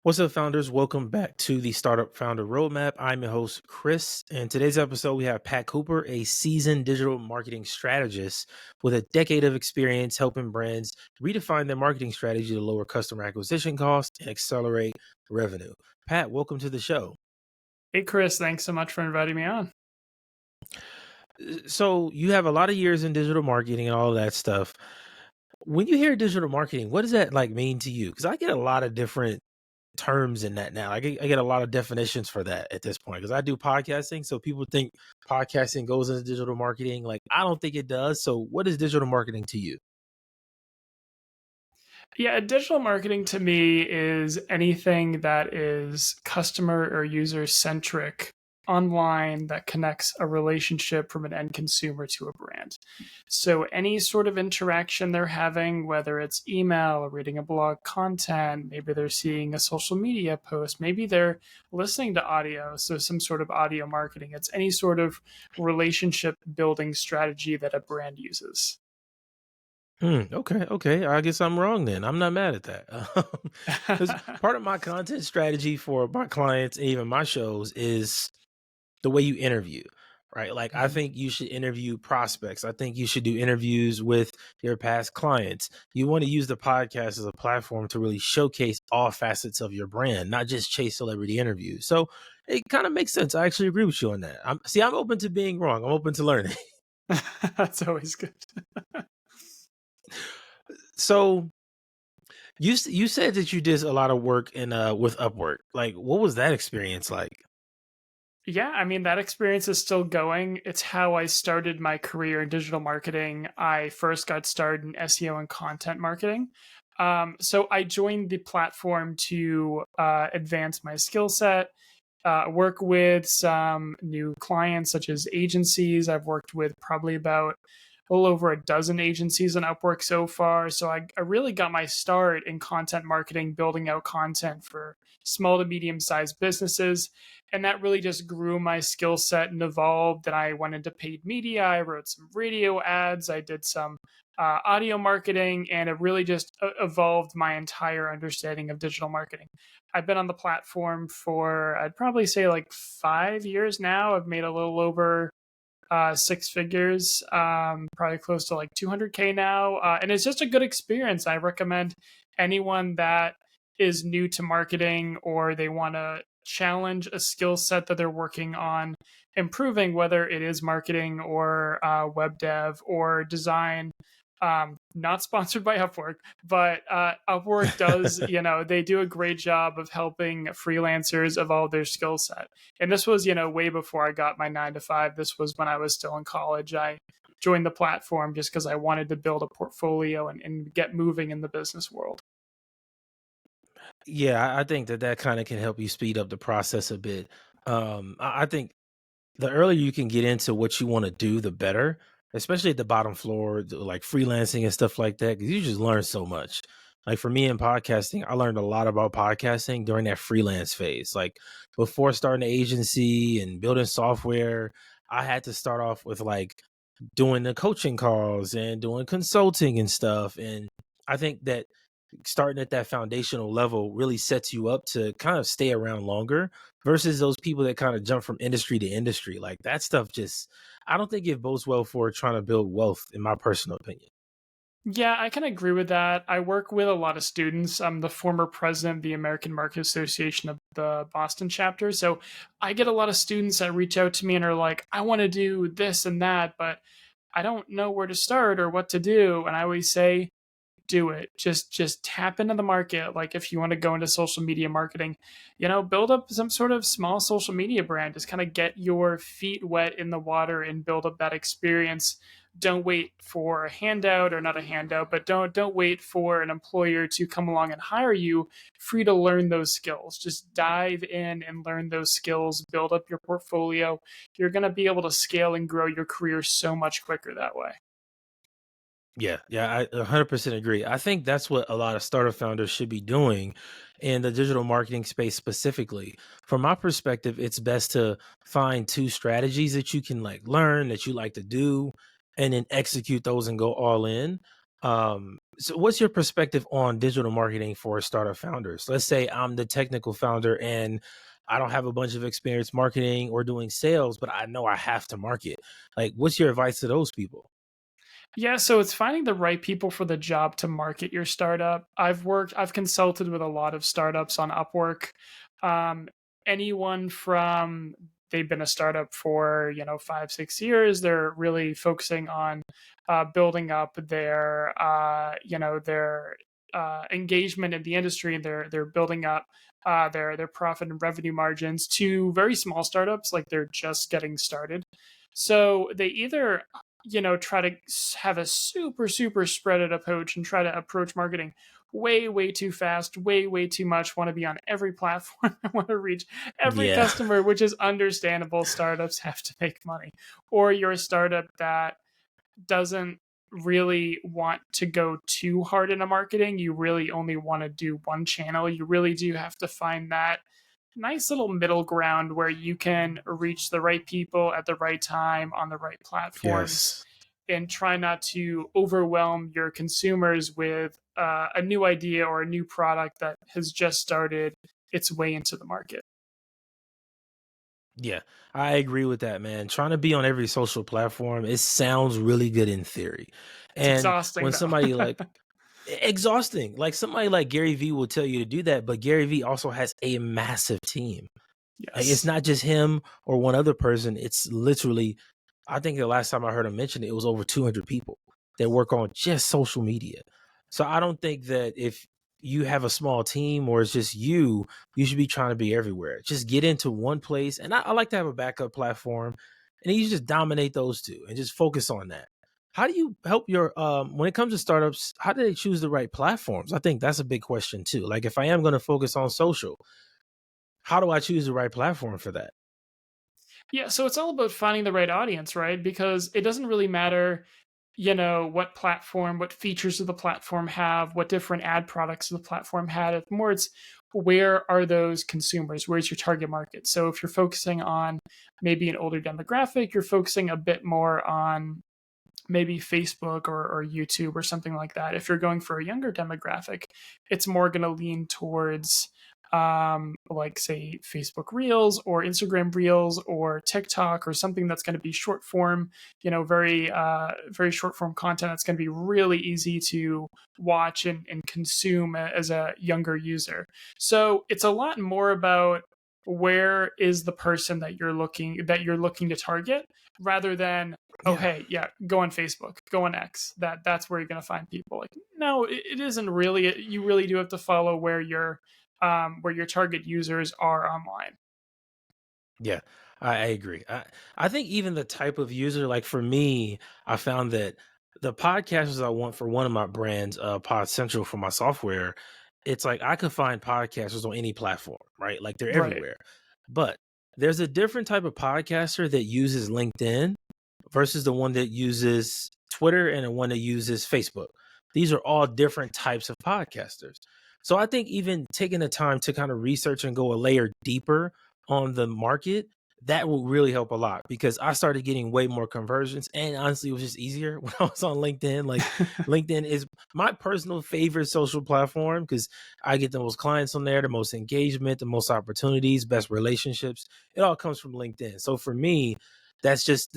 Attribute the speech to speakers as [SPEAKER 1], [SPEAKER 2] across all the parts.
[SPEAKER 1] What's up, founders? Welcome back to the Startup Founder Roadmap. I'm your host, Chris. And today's episode, we have Pat Cooper, a seasoned digital marketing strategist with a decade of experience helping brands redefine their marketing strategy to lower customer acquisition costs and accelerate revenue. Pat, welcome to the show.
[SPEAKER 2] Hey, Chris, thanks so much for inviting me on.
[SPEAKER 1] So, you have a lot of years in digital marketing and all of that stuff. When you hear digital marketing, what does that mean to you? Because I get a lot of different terms in that now. I get a lot of definitions for that at this point because I do podcasting. So people think podcasting goes into digital marketing. I don't think it does. So what is digital marketing to you?
[SPEAKER 2] Yeah, digital marketing to me is anything that is customer or user centric online that connects a relationship from an end consumer to a brand. So any sort of interaction they're having, whether it's email or reading a blog content, maybe they're seeing a social media post, maybe they're listening to audio, so some sort of audio marketing. It's any sort of relationship building strategy that a brand uses.
[SPEAKER 1] Okay. I guess I'm wrong then. I'm not mad at that. Because part of my content strategy for my clients and even my shows is the way you interview, right? I
[SPEAKER 2] Mhm.
[SPEAKER 1] think you should interview prospects. I think you should do interviews with your past clients. You want to use the podcast as a platform to really showcase all facets of your brand, not just chase celebrity interviews. So it kind of makes sense. I actually agree with you on that. I'm open to being wrong. I'm open to learning.
[SPEAKER 2] That's always good.
[SPEAKER 1] So you said that you did a lot of work in with Upwork. What was that experience like?
[SPEAKER 2] Yeah, I mean, that experience is still going. It's how I started my career in digital marketing. I first got started in SEO and content marketing. So I joined the platform to advance my skill set, work with some new clients, such as agencies. I've worked with probably about a little over a dozen agencies on Upwork so far. So I really got my start in content marketing, building out content for small to medium sized businesses. And that really just grew my skill set and evolved. And I went into paid media. I wrote some radio ads. I did some audio marketing, and it really just evolved my entire understanding of digital marketing. I've been on the platform for, I'd probably say, like 5 years now. I've made a little over six figures, probably close to like 200K now. And it's just a good experience. I recommend anyone that is new to marketing or they want to challenge a skill set that they're working on improving, whether it is marketing or web dev or design. Not sponsored by Upwork, but Upwork does, they do a great job of helping freelancers evolve their skill set. And this was, way before I got my 9 to 5. This was when I was still in college. I joined the platform just because I wanted to build a portfolio and get moving in the business world.
[SPEAKER 1] Yeah, I think that kind of can help you speed up the process a bit. I think the earlier you can get into what you want to do, the better, especially at the bottom floor, like freelancing and stuff like that, because you just learn so much. Like for me in podcasting, I learned a lot about podcasting during that freelance phase. Like before starting an agency and building software, I had to start off with doing the coaching calls and doing consulting and stuff. And I think that starting at that foundational level really sets you up to kind of stay around longer versus those people that kind of jump from industry to industry. Like that stuff just, I don't think it bodes well for trying to build wealth, in my personal opinion.
[SPEAKER 2] Yeah, I can agree with that. I work with a lot of students. I'm the former president of the American Market Association of the Boston chapter. So I get a lot of students that reach out to me and are like, I want to do this and that, but I don't know where to start or what to do. And I always say, do it. Just tap into the market. Like if you want to go into social media marketing, build up some sort of small social media brand. Just kind of get your feet wet in the water and build up that experience. Don't wait for a handout, or not a handout, but don't wait for an employer to come along and hire you. Free to learn those skills. Just dive in and learn those skills, build up your portfolio. You're going to be able to scale and grow your career so much quicker that way.
[SPEAKER 1] Yeah, I 100% agree. I think that's what a lot of startup founders should be doing in the digital marketing space specifically. From my perspective, it's best to find two strategies that you can learn that you like to do and then execute those and go all in. So what's your perspective on digital marketing for startup founders? Let's say I'm the technical founder and I don't have a bunch of experience marketing or doing sales, but I know I have to market. Like, what's your advice to those people?
[SPEAKER 2] Yeah, so it's finding the right people for the job to market your startup. I've consulted with a lot of startups on Upwork. Um, anyone from they've been a startup for 5 6 years. They're really focusing on building up their engagement in the industry, and they're building up their profit and revenue margins, to very small startups like they're just getting started. So they either try to have a super, super spreaded approach and try to approach marketing way, way too fast, way, way too much, want to be on every platform, want to reach every
[SPEAKER 1] Yeah.
[SPEAKER 2] customer, which is understandable. Startups have to make money. Or you're a startup that doesn't really want to go too hard into marketing. You really only want to do one channel. You really do have to find that nice little middle ground where you can reach the right people at the right time on the right platforms,
[SPEAKER 1] Yes.
[SPEAKER 2] and try not to overwhelm your consumers with a new idea or a new product that has just started its way into the market.
[SPEAKER 1] Yeah, I agree with that, man. Trying to be on every social platform, it sounds really good in theory.
[SPEAKER 2] It's
[SPEAKER 1] And
[SPEAKER 2] exhausting
[SPEAKER 1] when
[SPEAKER 2] though.
[SPEAKER 1] somebody like exhausting, like somebody like Gary Vee will tell you to do that, but Gary Vee also has a massive team. Like, it's
[SPEAKER 2] Yes.
[SPEAKER 1] not just him or one other person. It's literally, I think the last time I heard him mention it, it was over 200 people that work on just social media. So I don't think that if you have a small team or it's just you should be trying to be everywhere. Just get into one place. And I like to have a backup platform. And then you just dominate those two and just focus on that. How do you help your when it comes to startups, how do they choose the right platforms? I think that's a big question too. Like, if I am going to focus on social, how do I choose the right platform for that?
[SPEAKER 2] Yeah, so it's all about finding the right audience, right? Because it doesn't really matter, what platform, what features of the platform have, what different ad products of the platform had. It's more, it's where are those consumers? Where's your target market? So if you're focusing on maybe an older demographic, you're focusing a bit more on maybe Facebook or YouTube or something like that. If you're going for a younger demographic, it's more going to lean towards like say Facebook Reels or Instagram Reels or TikTok, or something that's going to be short form, very short form content that's going to be really easy to watch and consume as a younger user. So it's a lot more about where is the person that you're looking to target, rather than, oh
[SPEAKER 1] Yeah.
[SPEAKER 2] hey, yeah, go on Facebook, go on X, that's where you're going to find people. Like, no, it isn't really. You really do have to follow where your target users are online.
[SPEAKER 1] Yeah, I agree. I think even the type of user, like for me, I found that the podcasters I want for one of my brands, Pod Central for my software, it's like I could find podcasters on any platform, right? Like, they're
[SPEAKER 2] Right.
[SPEAKER 1] everywhere. But there's a different type of podcaster that uses LinkedIn versus the one that uses Twitter and the one that uses Facebook. These are all different types of podcasters. So I think even taking the time to kind of research and go a layer deeper on the market, that will really help a lot, because I started getting way more conversions, and honestly it was just easier when I was on LinkedIn. Like, LinkedIn is my personal favorite social platform because I get the most clients on there, the most engagement, the most opportunities, best relationships. It all comes from LinkedIn. So for me, that's just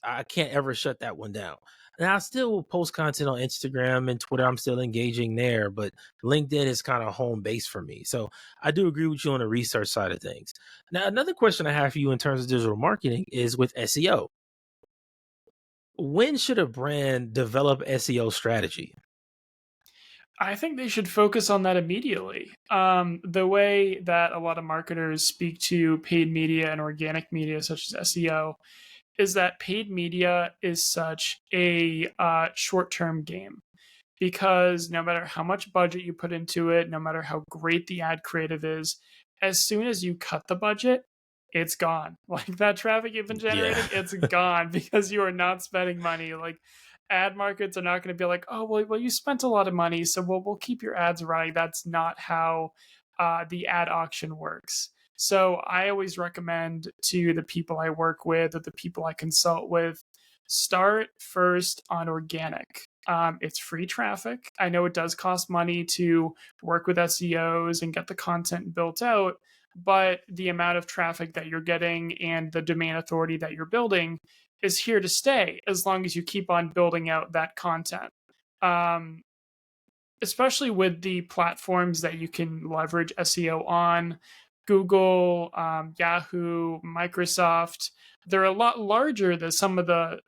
[SPEAKER 1] I can't ever shut that one down. And I still will post content on Instagram and Twitter. I'm still engaging there, but LinkedIn is kind of home base for me. So I do agree with you on the research side of things. Now, another question I have for you in terms of digital marketing is with SEO. When should a brand develop SEO strategy?
[SPEAKER 2] I think they should focus on that immediately. The way that a lot of marketers speak to paid media and organic media, such as SEO, is that paid media is such a short term game, because no matter how much budget you put into it, no matter how great the ad creative is, as soon as you cut the budget, it's gone. Like, that traffic you've been
[SPEAKER 1] Yeah.
[SPEAKER 2] generating, it's gone because you are not spending money. Like, ad markets are not going to be like, oh well, you spent a lot of money, so we'll keep your ads running. That's not how the ad auction works. So I always recommend to the people I work with or the people I consult with, start first on organic. It's free traffic. I know it does cost money to work with SEOs and get the content built out, but the amount of traffic that you're getting and the domain authority that you're building is here to stay as long as you keep on building out that content. Um, Especially with the platforms that you can leverage SEO on, Google, Yahoo, Microsoft. They're a lot larger than some of the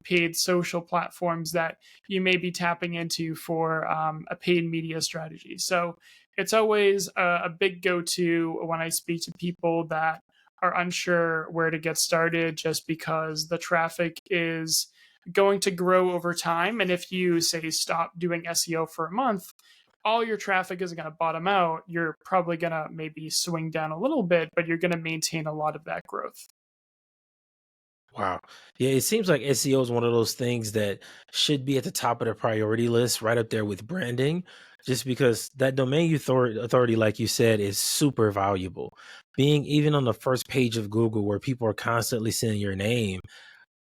[SPEAKER 2] paid social platforms that you may be tapping into for a paid media strategy. So it's always a big go to when I speak to people that are unsure where to get started just because the traffic is going to grow over time. And if you say stop doing SEO for a month, all your traffic is going to bottom out. You're probably going to maybe swing down a little bit, but you're going to maintain a lot of that growth.
[SPEAKER 1] Wow. Yeah, it seems like SEO is one of those things that should be at the top of the priority list, right up there with branding, just because that authority, like you said, is super valuable. Being even on the first page of Google where people are constantly seeing your name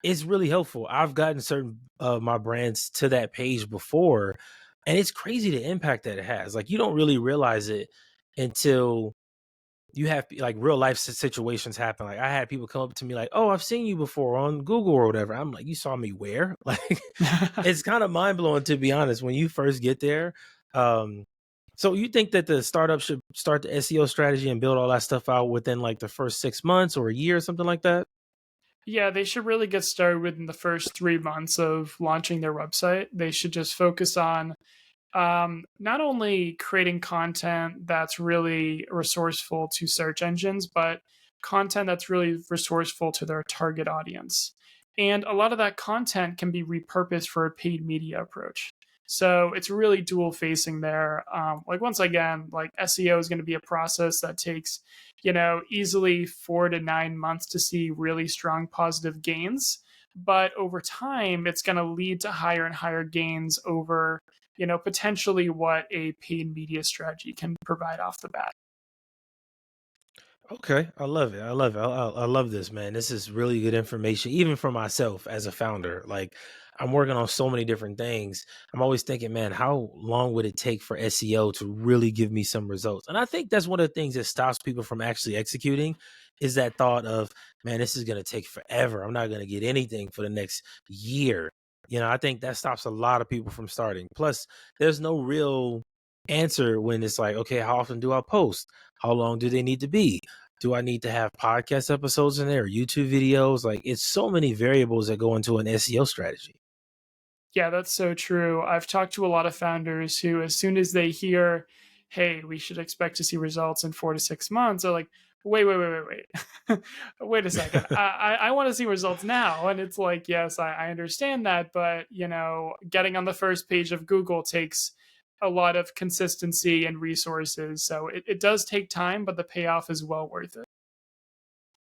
[SPEAKER 1] is really helpful. I've gotten certain of my brands to that page before, and it's crazy the impact that it has. Like, you don't really realize it until you have like real life situations happen. Like, I had people come up to me like, "Oh, I've seen you before on Google or whatever." I'm like, "You saw me where?" Like, it's kind of mind blowing, to be honest, when you first get there. Um, so you think that the startup should start the SEO strategy and build all that stuff out within like the first 6 months or a year or something like that?
[SPEAKER 2] Yeah, they should really get started within the first 3 months of launching their website. They should just focus on not only creating content that's really resourceful to search engines, but content that's really resourceful to their target audience. And a lot of that content can be repurposed for a paid media approach. So it's really dual facing there. Like once again, like SEO is going to be a process that takes, easily 4 to 9 months to see really strong positive gains. But over time, it's going to lead to higher and higher gains over potentially what a paid media strategy can provide off the bat.
[SPEAKER 1] Okay, I love it. I love it. I love this, man. This is really good information, even for myself as a founder. Like, I'm working on so many different things. I'm always thinking, man, how long would it take for SEO to really give me some results? And I think that's one of the things that stops people from actually executing is that thought of, man, this is going to take forever. I'm not going to get anything for the next year. I think that stops a lot of people from starting. Plus, there's no real answer when it's like, okay, how often do I post? How long do they need to be? Do I need to have podcast episodes in there, YouTube videos? Like, it's so many variables that go into an SEO strategy.
[SPEAKER 2] Yeah, that's so true. I've talked to a lot of founders who, as soon as they hear, hey, we should expect to see results in 4 to 6 months, are like, wait. Wait a second. I want to see results now. And it's like, yes, I understand that. But, getting on the first page of Google takes a lot of consistency and resources. So it does take time, but the payoff is well worth it.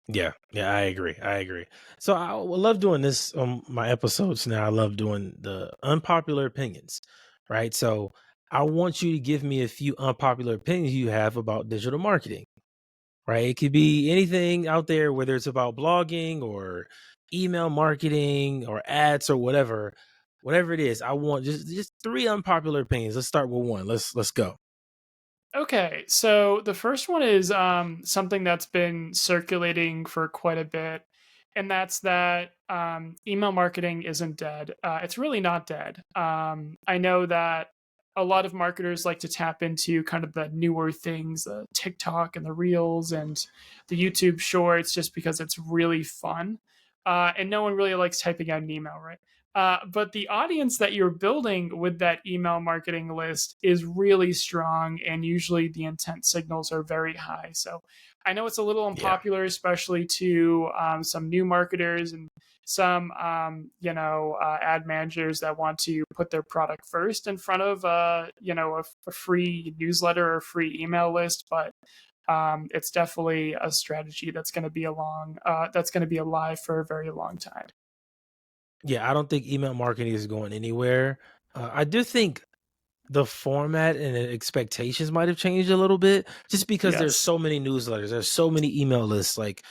[SPEAKER 1] Yeah, yeah, I agree. I agree. So I love doing this on my episodes now. I love doing the unpopular opinions, right? So I want you to give me a few unpopular opinions you have about digital marketing, right? It could be anything out there, whether it's about blogging or email marketing or ads or whatever it is. I want just three unpopular opinions. Let's start with one. Let's go.
[SPEAKER 2] Okay, so the first one is something that's been circulating for quite a bit, and that's that email marketing isn't dead. It's really not dead. I know that a lot of marketers like to tap into kind of the newer things, the TikTok and the Reels and the YouTube Shorts, just because it's really fun. And no one really likes typing out an email, right? But the audience that you're building with that email marketing list is really strong, and usually the intent signals are very high. So I know it's a little
[SPEAKER 1] Yeah.
[SPEAKER 2] unpopular, especially to some new marketers and some, ad managers that want to put their product first in front of, a free newsletter or free email list. But it's definitely a strategy that's going to be that's going to be alive for a very long time.
[SPEAKER 1] Yeah, I don't think email marketing is going anywhere. I do think the format and the expectations might have changed a little bit just because there's
[SPEAKER 2] Yes.
[SPEAKER 1] so many newsletters, there's so many email lists. Like,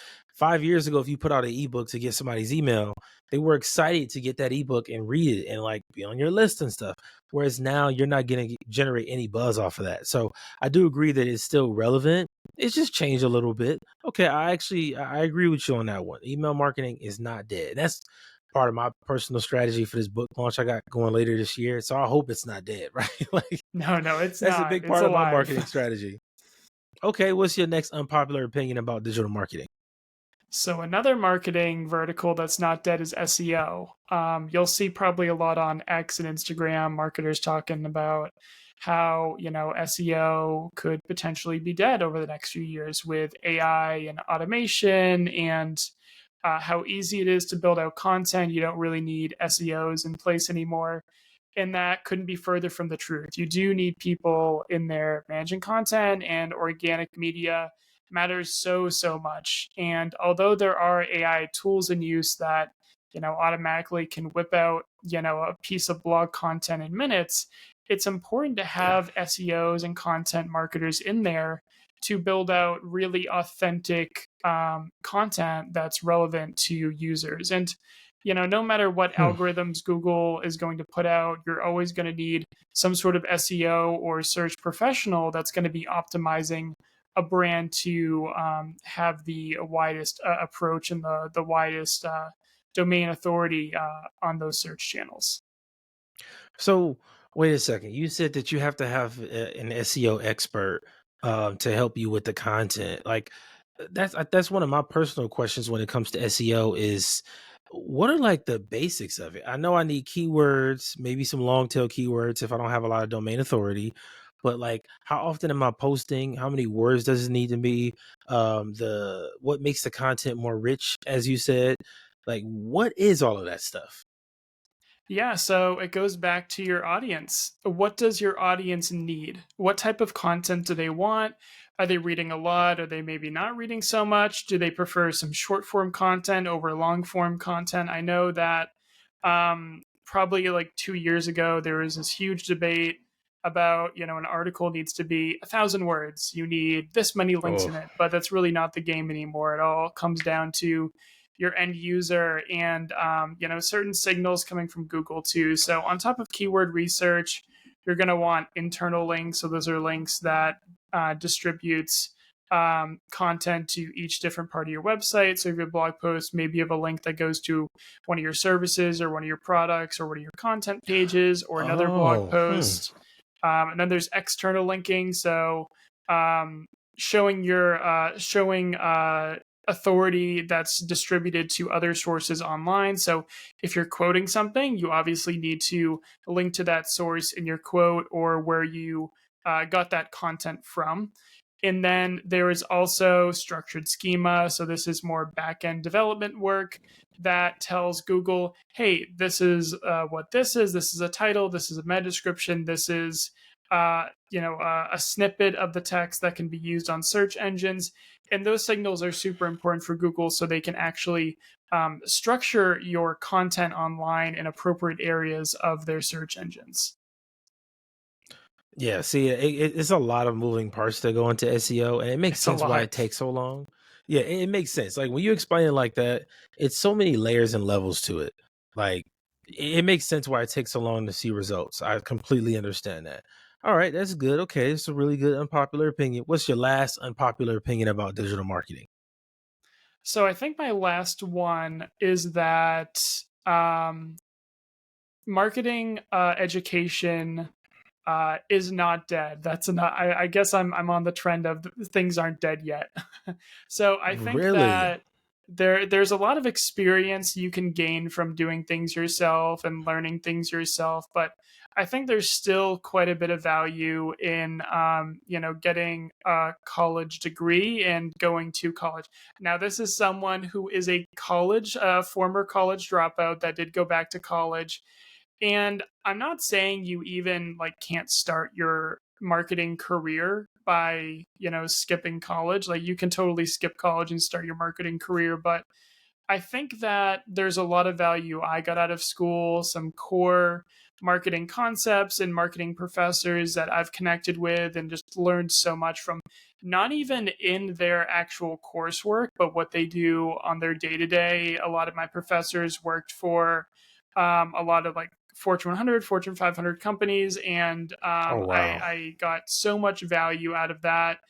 [SPEAKER 1] 5 years ago, if you put out an ebook to get somebody's email, they were excited to get that ebook and read it and like be on your list and stuff. Whereas now you're not going to generate any buzz off of that. So I do agree that it's still relevant. It's just changed a little bit. Okay, I agree with you on that one. Email marketing is not dead. That's part of my personal strategy for this book launch I got going later this year. So I hope it's not dead, right? Like
[SPEAKER 2] No, no, it's
[SPEAKER 1] that's a
[SPEAKER 2] not.
[SPEAKER 1] big
[SPEAKER 2] It's
[SPEAKER 1] part of my
[SPEAKER 2] alive.
[SPEAKER 1] marketing strategy. Okay, what's your next unpopular opinion about digital marketing?
[SPEAKER 2] So another marketing vertical that's not dead is SEO. You'll see probably a lot on X and Instagram marketers talking about how SEO could potentially be dead over the next few years with AI and automation, and how easy it is to build out content. You don't really need SEOs in place anymore. And that couldn't be further from the truth. You do need people in there managing content, and organic media matters so much. And although there are AI tools in use that automatically can whip out a piece of blog content in minutes, it's important to
[SPEAKER 1] Yeah.
[SPEAKER 2] have SEOs and content marketers in there to build out really authentic content that's relevant to users. And no matter what
[SPEAKER 1] Hmm.
[SPEAKER 2] algorithms Google is going to put out, you're always going to need some sort of SEO or search professional that's going to be optimizing a brand to have the widest approach and the widest domain authority on those search channels.
[SPEAKER 1] So wait a second. You said that you have to have an SEO expert to help you with the content. Like that's one of my personal questions when it comes to SEO is what are like the basics of it? I know I need keywords, maybe some long tail keywords if I don't have a lot of domain authority. But like, how often am I posting? How many words does it need to be? The what makes the content more rich, as you said? Like, what is all of that stuff?
[SPEAKER 2] Yeah, so it goes back to your audience. What does your audience need? What type of content do they want? Are they reading a lot? Are they maybe not reading so much? Do they prefer some short form content over long form content? I know that probably like 2 years ago, there was this huge debate about, an article needs to be 1,000 words. You need this many links
[SPEAKER 1] Oh,
[SPEAKER 2] in it, but that's really not the game anymore. It all comes down to your end user and certain signals coming from Google too. So on top of keyword research, you're going to want internal links. So those are links that distributes content to each different part of your website. So if you have a blog post, maybe you have a link that goes to one of your services or one of your products or one of your content pages or another blog
[SPEAKER 1] oh,
[SPEAKER 2] post. And then there's external linking. So showing your showing authority that's distributed to other sources online. So if you're quoting something, you obviously need to link to that source in your quote or where you got that content from. And then there is also structured schema. So this is more back end development work that tells Google, hey, this is what this is. This is a title. This is a meta description. This is a snippet of the text that can be used on search engines. And those signals are super important for Google so they can actually structure your content online in appropriate areas of their search engines.
[SPEAKER 1] yeah. See, it's a lot of moving parts that go into SEO, and it makes
[SPEAKER 2] It's a
[SPEAKER 1] sense why it
[SPEAKER 2] lot.
[SPEAKER 1] takes so long. Yeah, it makes sense. Like when you explain it like that, it's so many layers and levels to it. Like it makes sense why it takes so long to see results. I completely understand that. All right, that's good. Okay, it's a really good unpopular opinion. What's your last unpopular opinion about digital marketing?
[SPEAKER 2] So I think my last one is that um, marketing education is not dead. That's not. I guess I'm on the trend of things aren't dead yet. So I think
[SPEAKER 1] Really?
[SPEAKER 2] that there's a lot of experience you can gain from doing things yourself and learning things yourself, but I think there's still quite a bit of value in getting a college degree and going to college. Now this is someone who is a former college dropout that did go back to college, and I'm not saying you even like can't start your marketing career by, skipping college. Like you can totally skip college and start your marketing career, but I think that there's a lot of value I got out of school, some core marketing concepts and marketing professors that I've connected with and just learned so much from, not even in their actual coursework, but what they do on their day to day. A lot of my professors worked for a lot of like Fortune 100, Fortune 500 companies, and
[SPEAKER 1] Oh wow.
[SPEAKER 2] I got so much value out of that.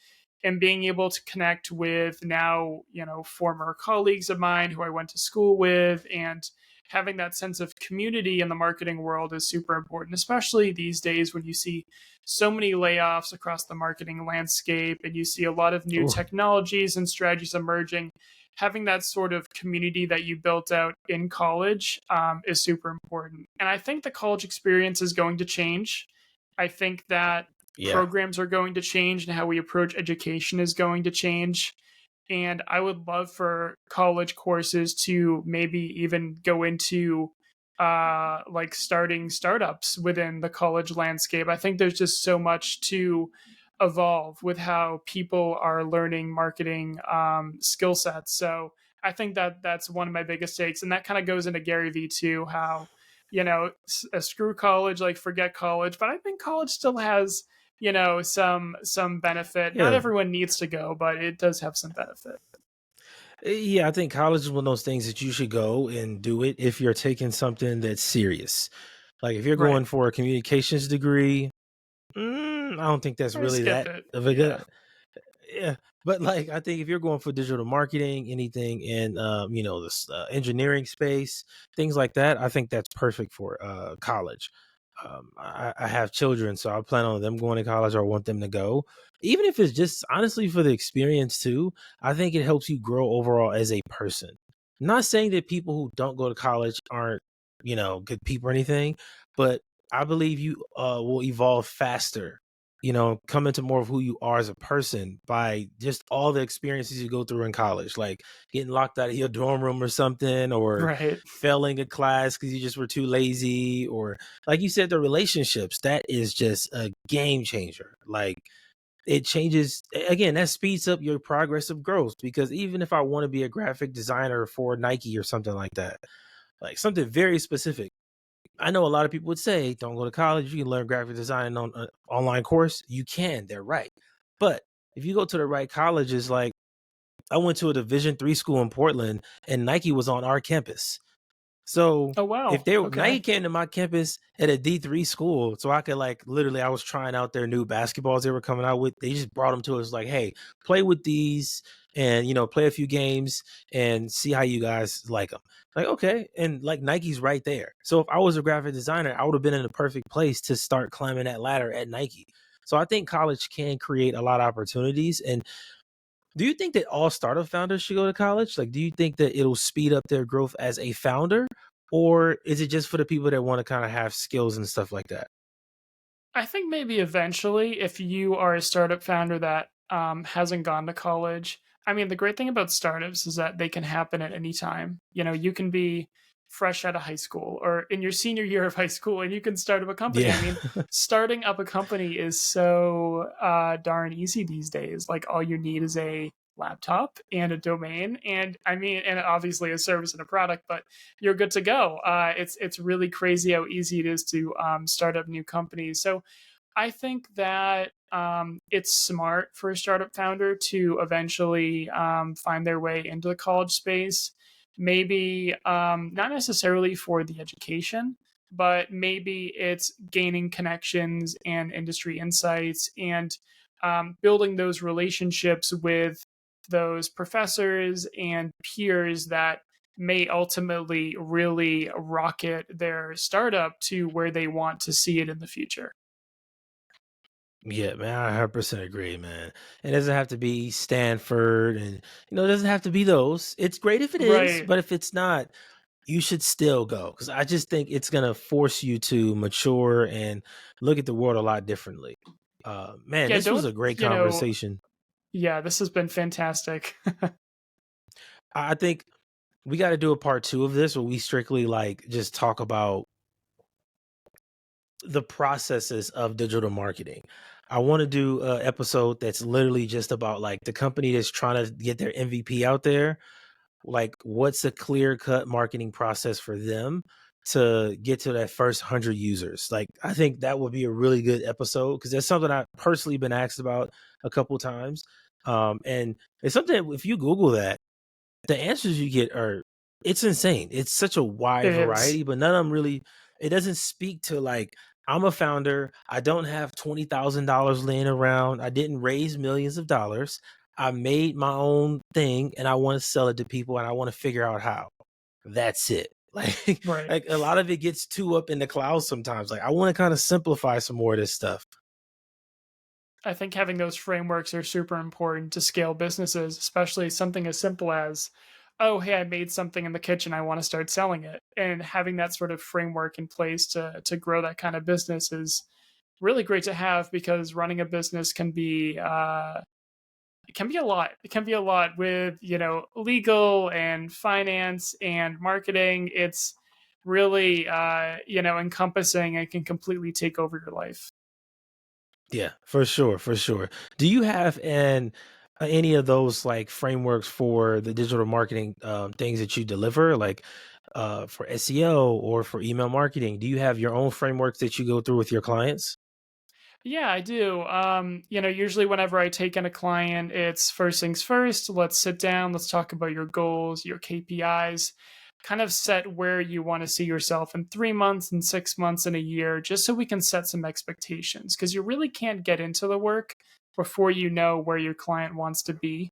[SPEAKER 2] And being able to connect with now, former colleagues of mine who I went to school with, and having that sense of community in the marketing world is super important, especially these days when you see so many layoffs across the marketing landscape and you see a lot of new
[SPEAKER 1] Ooh,
[SPEAKER 2] technologies and strategies emerging. Having that sort of community that you built out in college is super important. And I think the college experience is going to change. I think that
[SPEAKER 1] yeah.
[SPEAKER 2] programs are going to change and how we approach education is going to change. And I would love for college courses to maybe even go into like starting startups within the college landscape. I think there's just so much to evolve with how people are learning marketing skill sets. So I think that that's one of my biggest takes, and that kind of goes into Gary Vee too. How screw college, like forget college, but I think college still has some benefit. Not
[SPEAKER 1] Yeah.
[SPEAKER 2] everyone needs to go, but it does have some benefit.
[SPEAKER 1] Yeah, I think college is one of those things that you should go and do it if you're taking something that's serious. Like if you're
[SPEAKER 2] Right.
[SPEAKER 1] going for a communications degree, I don't think that's
[SPEAKER 2] Or
[SPEAKER 1] really
[SPEAKER 2] skip
[SPEAKER 1] that
[SPEAKER 2] it.
[SPEAKER 1] of a
[SPEAKER 2] Yeah.
[SPEAKER 1] good. Yeah, but like I think if you're going for digital marketing, anything in this engineering space, things like that, I think that's perfect for college. I have children, so I plan on them going to college or want them to go, even if it's just honestly for the experience too. I think it helps you grow overall as a person. Not saying that people who don't go to college aren't good people or anything, but I believe you will evolve faster, come into more of who you are as a person by just all the experiences you go through in college, like getting locked out of your dorm room or something, or
[SPEAKER 2] Right.
[SPEAKER 1] failing a class because you just were too lazy, or like you said, the relationships. That is just a game changer. Like it changes again, that speeds up your progress of growth because even if I want to be a graphic designer for Nike or something like that, like something very specific, I know a lot of people would say, don't go to college. You can learn graphic design on an online course. You can. They're right. But if you go to the right colleges, like I went to a Division 3 school in Portland, and Nike was on our campus. So
[SPEAKER 2] Oh
[SPEAKER 1] if
[SPEAKER 2] wow.
[SPEAKER 1] they
[SPEAKER 2] Okay.
[SPEAKER 1] Nike came to my campus at a D3 school, so I could like literally, I was trying out their new basketballs they were coming out with. They just brought them to us like, hey, play with these and play a few games and see how you guys like them. Like okay, and like Nike's right there. So if I was a graphic designer, I would have been in the perfect place to start climbing that ladder at Nike. So I think college can create a lot of opportunities. And do you think that all startup founders should go to college? Like, do you think that it'll speed up their growth as a founder, or is it just for the people that want to kind of have skills and stuff like that?
[SPEAKER 2] I think maybe eventually, if you are a startup founder that hasn't gone to college, I mean, the great thing about startups is that they can happen at any time. You can be fresh out of high school or in your senior year of high school and you can start up a company.
[SPEAKER 1] Yeah.
[SPEAKER 2] I mean, starting up a company is so darn easy these days. Like, all you need is a laptop and a domain. And I mean, and obviously a service and a product, but you're good to go. It's really crazy how easy it is to start up new companies. So I think that it's smart for a startup founder to eventually find their way into the college space. Maybe not necessarily for the education, but maybe it's gaining connections and industry insights and building those relationships with those professors and peers that may ultimately really rocket their startup to where they want to see it in the future.
[SPEAKER 1] Yeah, man, I 100% agree, man. It doesn't have to be Stanford and, it doesn't have to be those. It's great if it is,
[SPEAKER 2] Right.
[SPEAKER 1] but if it's not, you should still go because I just think it's going to force you to mature and look at the world a lot differently. Man,
[SPEAKER 2] Yeah,
[SPEAKER 1] this was
[SPEAKER 2] don't,
[SPEAKER 1] a great
[SPEAKER 2] you know,
[SPEAKER 1] conversation.
[SPEAKER 2] yeah, this has been fantastic.
[SPEAKER 1] I think we got to do a part two of this where we strictly like just talk about the processes of digital marketing. I want to do an episode that's literally just about like the company that's trying to get their MVP out there. Like, what's a clear cut marketing process for them? to get to that first 100 users? Like, I think that would be a really good episode because that's something I've personally been asked about a couple times. And it's something that if you Google that, the answers you get are it's insane. It's such a wide
[SPEAKER 2] It is.
[SPEAKER 1] variety, but none of them really it doesn't speak to like I'm a founder. I don't have $20,000 laying around. I didn't raise millions of dollars. I made my own thing and I want to sell it to people and I want to figure out how. That's it.
[SPEAKER 2] Right.
[SPEAKER 1] Like a lot of it gets too up in the clouds sometimes. Like I want to kind of simplify some more of this stuff.
[SPEAKER 2] I think having those frameworks are super important to scale businesses, especially something as simple as, oh, hey, I made something in the kitchen, I want to start selling it. And having that sort of framework in place to grow that kind of business is really great to have because running a business can be it can be a lot. It can be a lot with, legal and finance and marketing. It's really encompassing and can completely take over your life.
[SPEAKER 1] Yeah, for sure, for sure. Do you have any of those like frameworks for the digital marketing things that you deliver, like for SEO or for email marketing? Do you have your own frameworks that you go through with your clients?
[SPEAKER 2] Yeah, I do. Usually whenever I take in a client, it's first things first. Let's sit down. Let's talk about your goals, your KPIs, kind of set where you want to see yourself in 3 months and 6 months and a year, just so we can set some expectations. Because you really can't get into the work before you know where your client wants to be.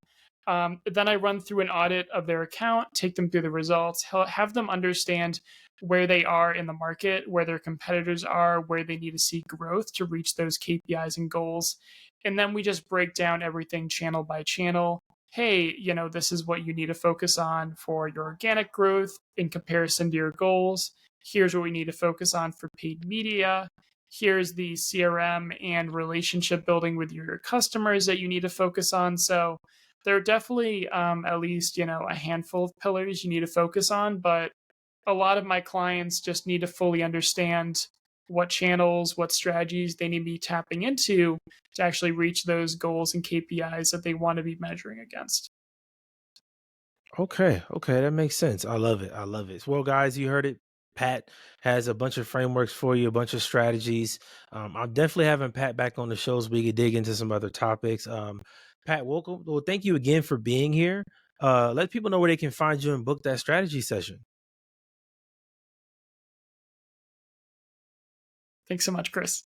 [SPEAKER 2] Then I run through an audit of their account, take them through the results, have them understand where they are in the market, where their competitors are, where they need to see growth to reach those KPIs and goals. And then we just break down everything channel by channel. Hey, this is what you need to focus on for your organic growth in comparison to your goals. Here's what we need to focus on for paid media. Here's the CRM and relationship building with your customers that you need to focus on. So there are definitely at least, a handful of pillars you need to focus on, but a lot of my clients just need to fully understand what channels, what strategies they need to be tapping into to actually reach those goals and KPIs that they want to be measuring against.
[SPEAKER 1] Okay, okay, that makes sense. I love it. I love it. Well, guys, you heard it. Pat has a bunch of frameworks for you, a bunch of strategies. I'm definitely having Pat back on the show so we could dig into some other topics. Pat, welcome. Well, thank you again for being here. Let people know where they can find you and book that strategy session.
[SPEAKER 2] Thanks so much, Chris.